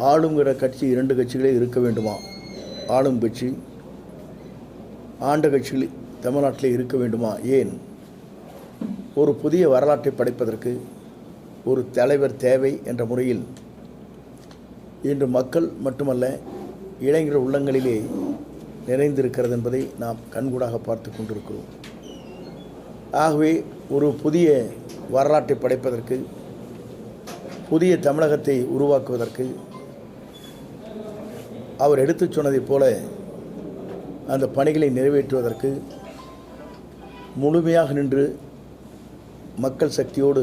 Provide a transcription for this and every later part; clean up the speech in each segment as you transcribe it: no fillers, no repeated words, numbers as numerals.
ஆளுங்கிற கட்சி 2 கட்சிகளே இருக்க வேண்டுமா? ஆளும் கட்சி ஆண்ட கட்சிகள் தமிழ்நாட்டிலே இருக்க வேண்டுமா? ஏன்? ஒரு புதிய வரலாற்றை படைப்பதற்கு ஒரு தலைவர் தேவை என்ற முறையில் இன்று மக்கள் மட்டுமல்ல இளைஞர் உள்ளங்களிலே நிறைந்திருக்கிறது என்பதை நாம் கண்கூடாக பார்த்து கொண்டிருக்கிறோம். ஆகவே ஒரு புதிய வரலாற்றை படைப்பதற்கு, புதிய தமிழகத்தை உருவாக்குவதற்கு அவர் எடுத்துச் சொன்னதைப் போல அந்த பணிகளை நிறைவேற்றுவதற்கு முழுமையாக நின்று மக்கள் சக்தியோடு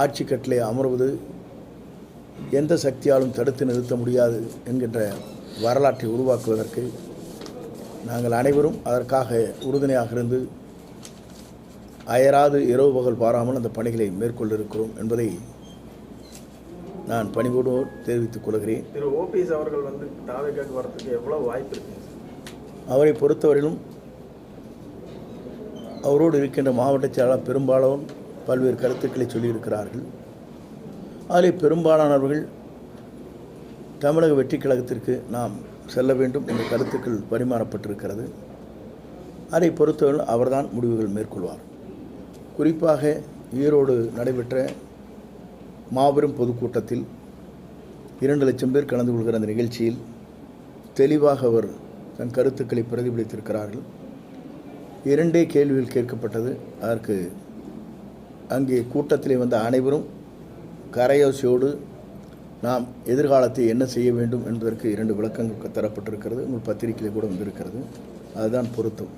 ஆட்சி கட்டிலே அமர்வது எந்த சக்தியாலும் தடுத்து நிறுத்த முடியாது என்கின்ற வரலாற்றை உருவாக்குவதற்கு நாங்கள் அனைவரும் அதற்காக உறுதுணையாக இருந்து அயராது இரவு பகல் பாராமல் அந்த பணிகளை மேற்கொள்ள இருக்கிறோம் என்பதை நான் பணிவோடு தெரிவித்துக் கொள்கிறேன். திரு ஓபிஎஸ் அவர்கள் தாவேக்காவுக்கு வரதுக்கு எவ்வளவு வாய்ப்பு இருக்குங்க? அவரை பொறுத்தவரையிலும் அவரோடு இருக்கின்ற மாவட்ட செயலாளர் பெரும்பாலும் பல்வேறு கருத்துக்களை சொல்லியிருக்கிறார்கள். அதில் பெரும்பாலானவர்கள் தமிழக வெற்றி கழகத்திற்கு நாம் செல்ல வேண்டும் என்ற கருத்துக்கள் பரிமாறப்பட்டிருக்கிறது. அதை பொறுத்தவரை அவர்தான் முடிவுகள் மேற்கொள்வார். குறிப்பாக ஈரோடு நடைபெற்ற மாபெரும் பொதுக்கூட்டத்தில் 2 லட்சம் பேர் கலந்து கொள்கிற அந்த நிகழ்ச்சியில் தெளிவாக அவர் தன் கருத்துக்களை பிரதிபலித்திருக்கிறார்கள். 2 கேள்விகள் கேட்கப்பட்டது. அதற்கு அங்கே கூட்டத்திலே வந்த அனைவரும் கரையோசையோடு நாம் எதிர்காலத்தை என்ன செய்ய வேண்டும் என்பதற்கு 2 விளக்கங்கள் தரப்பட்டிருக்கிறது. உங்கள் பத்திரிகையில் கூட வந்திருக்கிறது. அதுதான் பொருத்தம்.